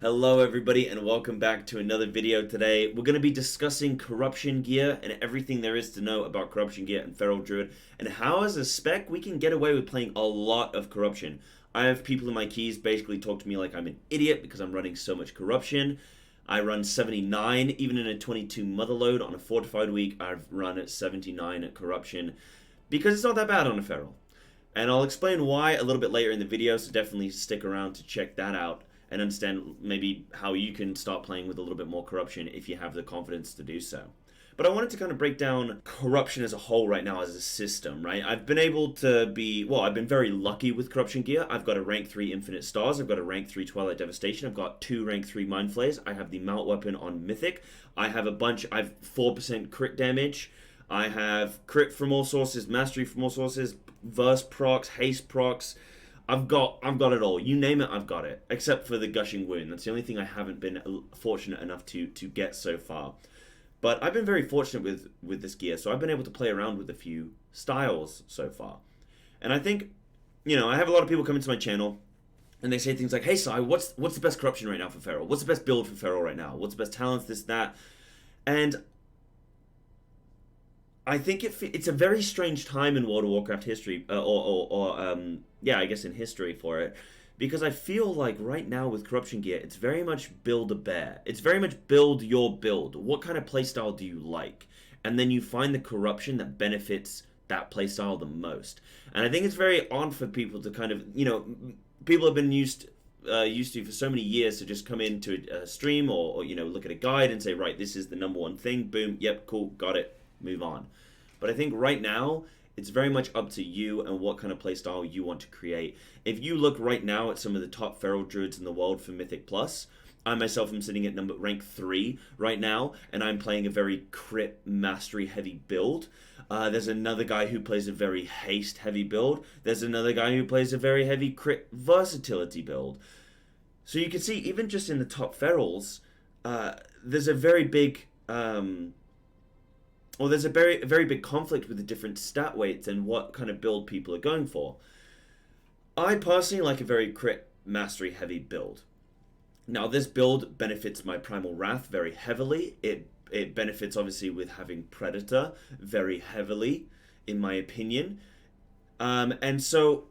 Hello everybody and welcome back to another video today. We're going to be discussing corruption gear and everything there is to know about corruption gear and Feral Druid and how as a spec we can get away with playing a lot of corruption. I have people in my keys basically talk to me like I'm an idiot because I'm running so much corruption. I run 79 even in a 22 mother load. On a fortified week I've run at 79 at corruption because it's not that bad on a Feral. And I'll explain why a little bit later in the video, so definitely stick around to check that out and understand maybe how you can start playing with a little bit more corruption if you have the confidence to do so. But I wanted to kind of break down corruption as a whole right now as a system, right? I've been able to I've been very lucky with corruption gear. I've got a rank 3 Infinite Stars, I've got a rank 3 Twilight Devastation, I've got 2 rank 3 Mind Flayers, I have the Mount Weapon on Mythic, I have 4% crit damage, I have crit from all sources, mastery from all sources, verse procs, haste procs. I've got it all. You name it, I've got it. Except for the gushing wound. That's the only thing I haven't been fortunate enough to get so far. But I've been very fortunate with this gear, so I've been able to play around with a few styles so far. And I think, I have a lot of people come into my channel and they say things like, "Hey, Sai, what's the best corruption right now for Feral? What's the best build for Feral right now? What's the best talents, this, that?" And I think it's a very strange time in World of Warcraft history, I guess in history for it, because I feel like right now with corruption gear, it's very much build a bear. It's very much build your build. What kind of playstyle do you like? And then you find the corruption that benefits that playstyle the most. And I think it's very odd for people to kind of, people have been used to for so many years to just come into a stream or look at a guide and say, right, this is the number one thing. Boom, yep, cool, got it. Move on. But I think right now, it's very much up to you and what kind of playstyle you want to create. If you look right now at some of the top Feral Druids in the world for Mythic Plus, I myself am sitting at rank 3 right now, and I'm playing a very crit mastery heavy build. There's another guy who plays a very haste heavy build. There's another guy who plays a very heavy crit versatility build. So you can see, even just in the top Ferals, there's a very big... there's a very big conflict with the different stat weights and what kind of build people are going for. I personally like a very crit mastery heavy build. Now this build benefits my Primal Wrath very heavily. It benefits obviously with having Predator very heavily, in my opinion. And so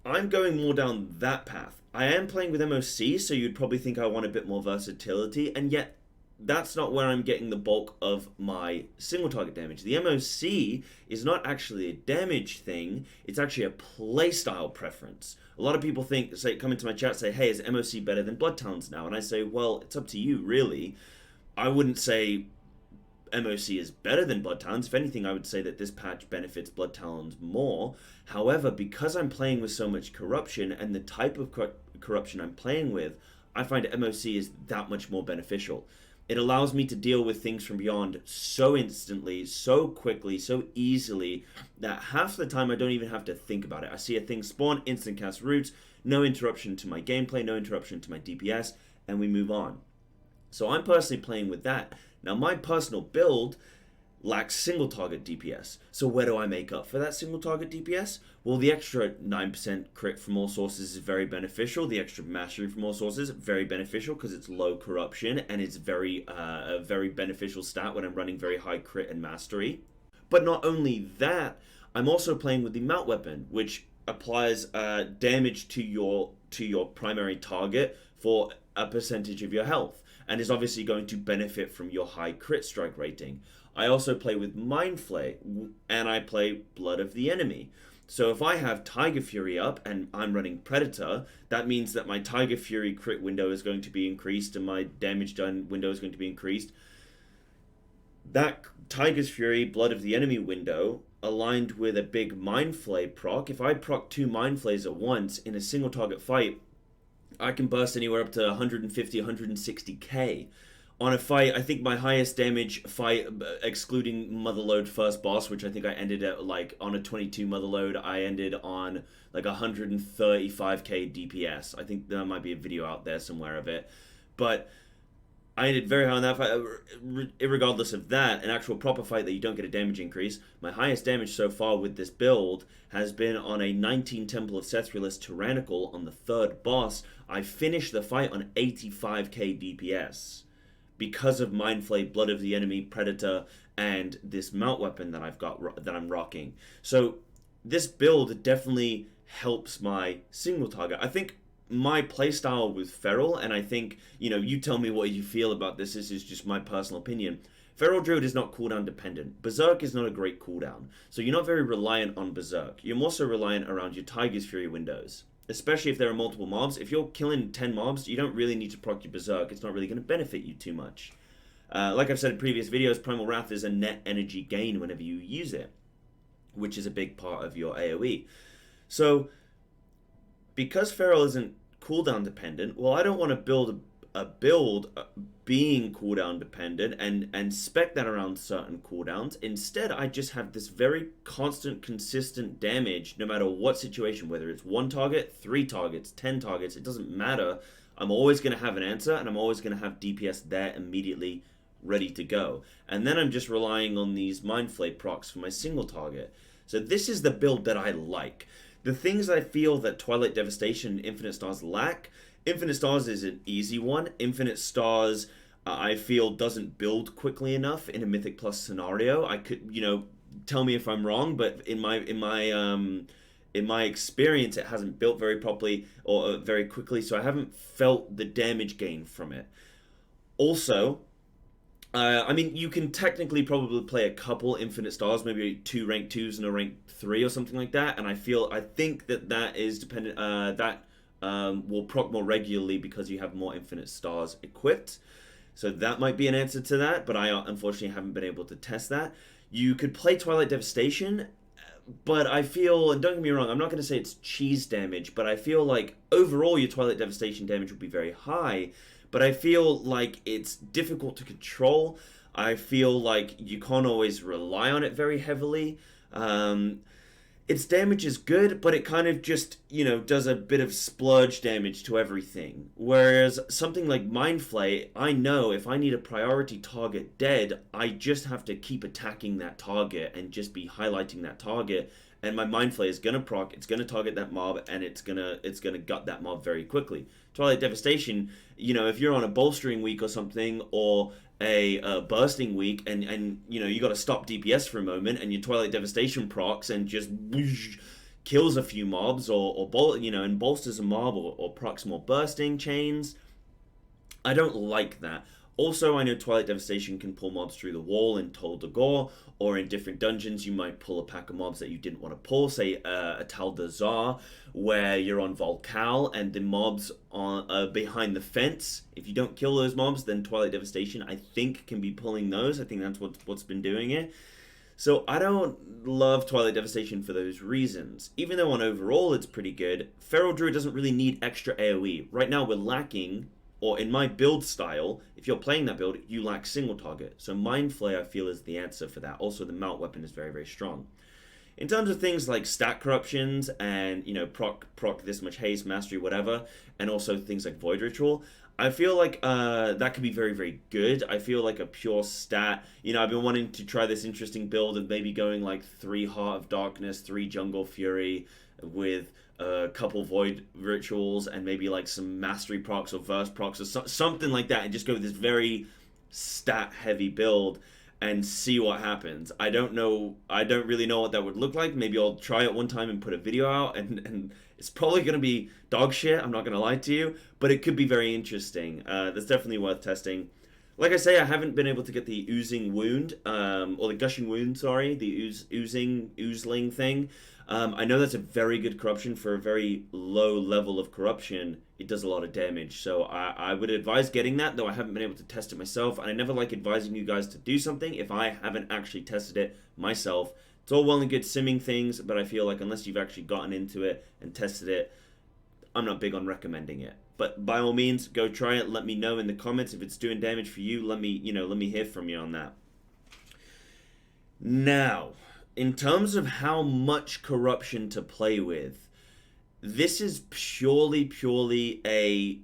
I'm going more down that path. I am playing with MOC, so you'd probably think I want a bit more versatility, and yet that's not where I'm getting the bulk of my single target damage. The MOC is not actually a damage thing, it's actually a playstyle preference. A lot of people come into my chat, say, "Hey, is MOC better than Blood Talons now?" And I say, well, it's up to you, really. I wouldn't say MOC is better than Blood Talons. If anything, I would say that this patch benefits Blood Talons more. However, because I'm playing with so much corruption and the type of corruption I'm playing with, I find MOC is that much more beneficial. It allows me to deal with things from beyond so instantly, so quickly, so easily, that half the time I don't even have to think about it. I see a thing spawn, instant cast roots, no interruption to my gameplay, no interruption to my DPS, and we move on. So I'm personally playing with that. Now my personal build lacks single target DPS. So where do I make up for that single target DPS? Well, the extra 9% crit from all sources is very beneficial. The extra mastery from all sources, very beneficial because it's low corruption and it's a very beneficial stat when I'm running very high crit and mastery. But not only that, I'm also playing with the Mount Weapon, which applies damage to your primary target for a percentage of your health, and is obviously going to benefit from your high crit strike rating. I also play with Mind Flay, and I play Blood of the Enemy. So if I have Tiger Fury up and I'm running Predator, that means that my Tiger Fury crit window is going to be increased and my damage done window is going to be increased. That Tiger's Fury, Blood of the Enemy window, aligned with a big Mind Flay proc. If I proc 2 Mind Flays at once in a single target fight, I can burst anywhere up to 150, 160k. On a fight, I think my highest damage fight, excluding Motherload first boss, which I think I ended at on a 22 Motherload, I ended on 135k DPS. I think there might be a video out there somewhere of it. But I did very high on that fight. Regardless of that, an actual proper fight that you don't get a damage increase. My highest damage so far with this build has been on a 19 Temple of Sethrulus Tyrannical on the third boss. I finished the fight on 85k DPS because of Mindflay, Blood of the Enemy, Predator, and this mount weapon that I'm rocking. So this build definitely helps my single target. I think my playstyle with Feral, and I think, you tell me what you feel about this. This is just my personal opinion. Feral Druid is not cooldown dependent. Berserk is not a great cooldown. So you're not very reliant on Berserk. You're more so reliant around your Tiger's Fury windows. Especially if there are multiple mobs. If you're killing 10 mobs, you don't really need to proc your Berserk. It's not really going to benefit you too much. Like I've said in previous videos, Primal Wrath is a net energy gain whenever you use it, which is a big part of your AoE. So, because Feral isn't cooldown dependent, well, I don't want to build a build being cooldown dependent and spec that around certain cooldowns. Instead, I just have this very constant, consistent damage no matter what situation, whether it's 1 target, 3 targets, 10 targets, it doesn't matter. I'm always going to have an answer, and I'm always going to have DPS there immediately ready to go. And then I'm just relying on these Mindflay procs for my single target. So this is the build that I like. The things I feel that Twilight Devastation and Infinite Stars lack, Infinite Stars is an easy one. Infinite Stars, I feel, doesn't build quickly enough in a Mythic Plus scenario. I could, tell me if I'm wrong, but in my experience, it hasn't built very properly or very quickly, so I haven't felt the damage gain from it. Also, I mean, you can technically probably play a couple Infinite Stars, maybe 2 rank 2s and a rank 3 or something like that, and I think that is dependent, will proc more regularly because you have more Infinite Stars equipped. So that might be an answer to that, but I unfortunately haven't been able to test that. You could play Twilight Devastation, but I feel, and don't get me wrong, I'm not going to say it's cheese damage, but I feel like overall your Twilight Devastation damage would be very high, but I feel like it's difficult to control. I feel like you can't always rely on it very heavily. Its damage is good, but it kind of just, does a bit of splurge damage to everything. Whereas something like Mindflay, I know if I need a priority target dead, I just have to keep attacking that target and just be highlighting that target. And my Mindflay is gonna proc, it's gonna target that mob, and it's gonna gut that mob very quickly. Twilight Devastation, if you're on a bolstering week or something, or a bursting week, and you got to stop DPS for a moment, and your Twilight Devastation procs and just whoosh, kills a few mobs, and bolsters a mob, or procs more bursting chains. I don't like that. Also, I know Twilight Devastation can pull mobs through the wall in Tol Dagor, or in different dungeons you might pull a pack of mobs that you didn't want to pull, say a Tal Dazar, where you're on Volcal and the mobs are behind the fence. If you don't kill those mobs, then Twilight Devastation, I think, can be pulling those. I think that's what's been doing it. So I don't love Twilight Devastation for those reasons. Even though on overall it's pretty good, Feral Druid doesn't really need extra AoE. Right now we're lacking, or in my build style, if you're playing that build, you lack single target. So Mindflay, I feel, is the answer for that. Also, the mount weapon is very, very strong. In terms of things like stat corruptions and, proc this much haste, mastery, whatever, and also things like Void Ritual, I feel like that could be very, very good. I feel like a pure stat. I've been wanting to try this interesting build of maybe going like 3 Heart of Darkness, 3 Jungle Fury with a couple Void Rituals and maybe like some Mastery procs or Verse procs or something like that, and just go with this very stat-heavy build and see what happens. I don't really know what that would look like. Maybe I'll try it one time and put a video out, and it's probably going to be dog shit, I'm not going to lie to you, but it could be very interesting. That's definitely worth testing. Like I say, I haven't been able to get the oozing wound, or the gushing wound, sorry, the oozling thing. I know that's a very good corruption for a very low level of corruption. It does a lot of damage, so I would advise getting that, though I haven't been able to test it myself, and I never like advising you guys to do something if I haven't actually tested it myself. It's all well and good simming things, but I feel like unless you've actually gotten into it and tested it, I'm not big on recommending it. But by all means, go try it. Let me know in the comments if it's doing damage for you. Let me hear from you on that. Now, in terms of how much corruption to play with, this is purely a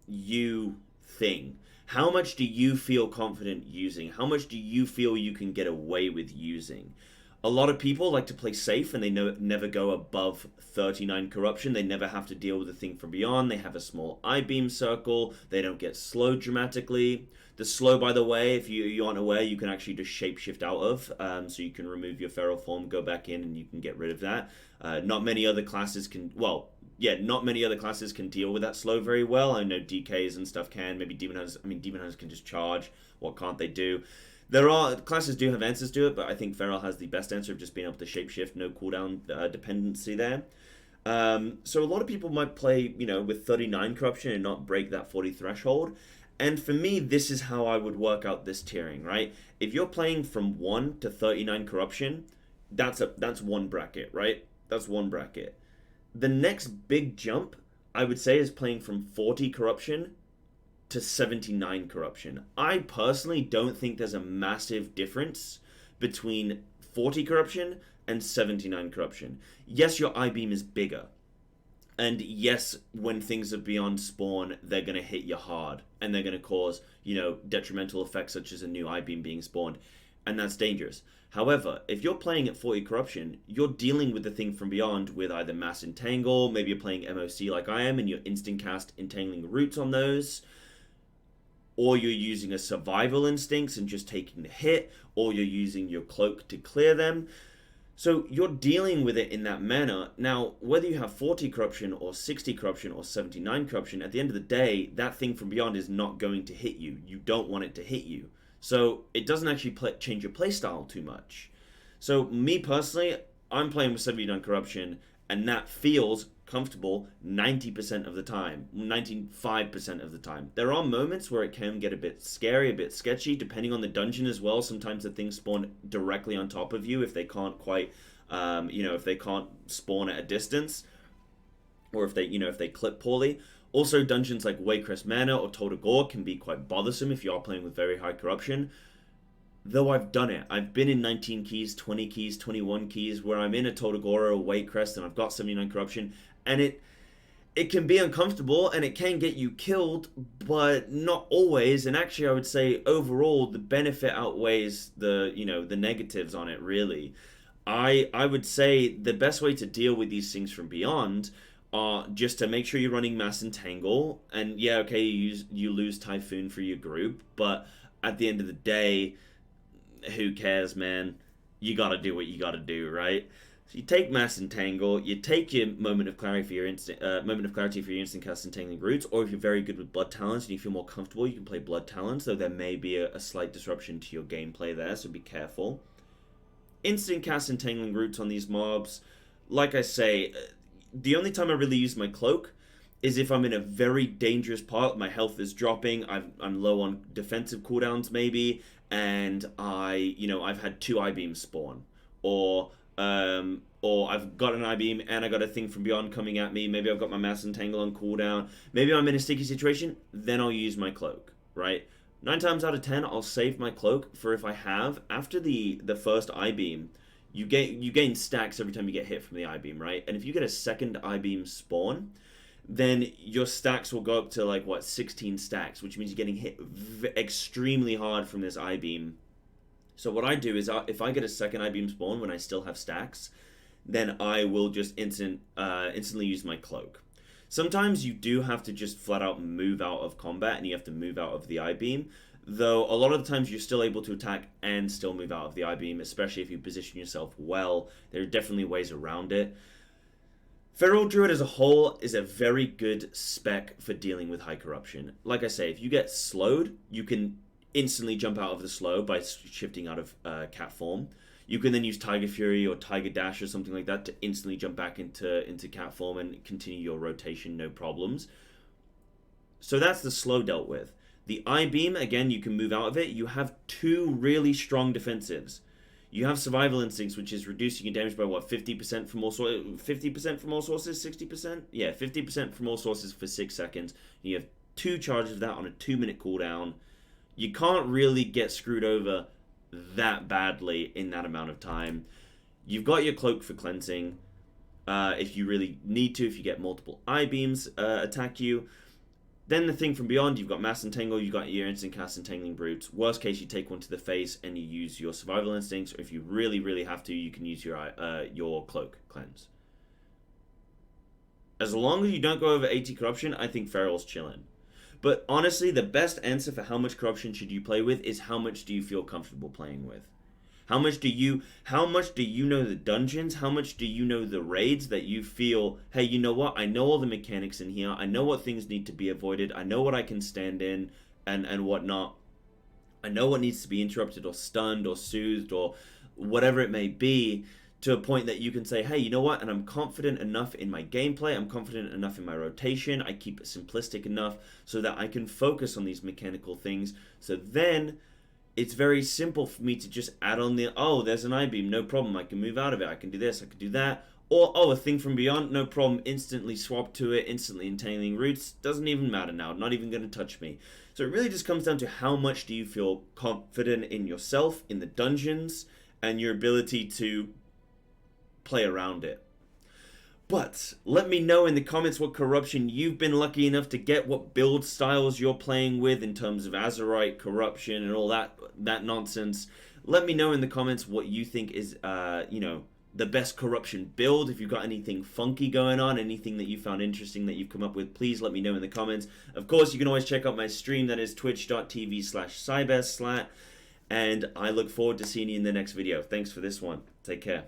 you thing. How much do you feel confident using? How much do you feel you can get away with using? A lot of people like to play safe and they never go above 39 corruption. They never have to deal with the thing from beyond. They have a small I-beam circle. They don't get slowed dramatically. The slow, by the way, if you aren't aware, you can actually just shapeshift out of. So you can remove your feral form, go back in, and you can get rid of that. Not many other classes can, well, yeah, not many other classes can deal with that slow very well. I know DKs and stuff can. Maybe Demon Hunters can just charge. What can't they do? There are classes do have answers to it, but I think Feral has the best answer of just being able to shapeshift, no cooldown dependency there. So a lot of people might play, with 39 corruption and not break that 40 threshold. And for me, this is how I would work out this tiering, right? If you're playing from 1 to 39 corruption, that's one bracket, right? That's one bracket. The next big jump, I would say, is playing from 40 corruption to 79 corruption. I personally don't think there's a massive difference between 40 corruption and 79 corruption. Yes, your I-beam is bigger. And yes, when things are beyond spawn, they're going to hit you hard. And they're going to cause, detrimental effects such as a new I-beam being spawned. And that's dangerous. However, if you're playing at 40 corruption, you're dealing with the thing from beyond with either mass entangle, maybe you're playing MOC like I am, and you're instant cast entangling roots on those, or you're using a survival instincts and just taking the hit, or you're using your cloak to clear them. So you're dealing with it in that manner. Now, whether you have 40 corruption or 60 corruption or 79 corruption, at the end of the day, that thing from beyond is not going to hit you. You don't want it to hit you. So it doesn't actually change your playstyle too much. So me personally, I'm playing with 79 corruption, and that feels comfortable 90% of the time, 95% of the time. There are moments where it can get a bit scary, a bit sketchy, depending on the dungeon as well. Sometimes the things spawn directly on top of you if they can't quite, if they can't spawn at a distance, or if they clip poorly. Also, dungeons like Warcraft Manor or Total Gore can be quite bothersome if you are playing with very high corruption. Though I've done it. I've been in 19 keys, 20 keys, 21 keys, where I'm in a Total Gore or Waycrest and I've got 79 corruption, and it can be uncomfortable and it can get you killed, but not always. And actually, I would say overall the benefit outweighs the negatives on it. Really, I would say the best way to deal with these things from beyond are just to make sure you're running mass entangle, and yeah, okay, you lose Typhoon for your group, but at the end of the day, who cares, man? You gotta do what you gotta do, right? So you take mass entangle, you take your moment of clarity for your instant cast entangling roots, or if you're very good with blood talents and you feel more comfortable, you can play blood talents, though there may be a slight disruption to your gameplay there, so be careful. Instant cast entangling roots on these mobs, like I say, the only time I really use my cloak is if I'm in a very dangerous part, my health is dropping, I'm low on defensive cooldowns maybe, and I've had 2 I-beams spawn, or I've got an I-beam and I got a thing from beyond coming at me, maybe I've got my mass entangle on cooldown, maybe I'm in a sticky situation, then I'll use my cloak, right? 9 times out of 10, I'll save my cloak for if I have, after the first I-beam, you gain stacks every time you get hit from the I-beam, right? And if you get a second I-beam spawn, then your stacks will go up to 16 stacks, which means you're getting hit extremely hard from this I-beam. So what I do is if I get a second I-beam spawn when I still have stacks, then I will just instantly use my cloak. Sometimes you do have to just flat out move out of combat and you have to move out of the I-beam, though a lot of the times you're still able to attack and still move out of the I-beam, especially if you position yourself well. There are definitely ways around it. Feral Druid as a whole is a very good spec for dealing with high corruption. Like I say, if you get slowed, you can instantly jump out of the slow by shifting out of cat form. You can then use Tiger Fury or Tiger Dash or something like that to instantly jump back into cat form and continue your rotation, no problems. So that's the slow dealt with. The I-beam, again, you can move out of it. You have 2 really strong defensives. You have Survival Instincts, which is reducing your damage by, 50% from all sources? 50% from all sources? 60%? Yeah, 50% from all sources for 6 seconds. You have 2 charges of that on a 2-minute cooldown. You can't really get screwed over that badly in that amount of time. You've got your Cloak for cleansing. If you really need to, if you get multiple I-beams attack you. Then the thing from beyond, you've got Mass Entangle, you've got your instant cast Entangling Brutes. Worst case, you take one to the face and you use your Survival Instincts, or if you really, really have to, you can use your Cloak Cleanse. As long as you don't go over 80 Corruption, I think Feral's chillin'. But honestly, the best answer for how much Corruption should you play with is how much do you feel comfortable playing with. How much do you know the dungeons? How much do you know the raids that you feel, hey, you know what? I know all the mechanics in here. I know what things need to be avoided. I know what I can stand in and whatnot. I know what needs to be interrupted or stunned or soothed or whatever it may be, to a point that you can say, hey, you know what? And I'm confident enough in my gameplay. I'm confident enough in my rotation. I keep it simplistic enough so that I can focus on these mechanical things. So then it's very simple for me to just add on the, oh, there's an I-beam, no problem, I can move out of it, I can do this, I can do that. Or, oh, a thing from beyond, no problem, instantly swap to it, instantly entangling roots, doesn't even matter now, not even going to touch me. So it really just comes down to how much do you feel confident in yourself, in the dungeons, and your ability to play around it. But let me know in the comments what corruption you've been lucky enough to get, what build styles you're playing with in terms of Azerite, corruption, and all that nonsense. Let me know in the comments what you think is, the best corruption build. If you've got anything funky going on, anything that you found interesting that you've come up with, please let me know in the comments. Of course, you can always check out my stream, that is twitch.tv/cybestslat. And I look forward to seeing you in the next video. Thanks for this one. Take care.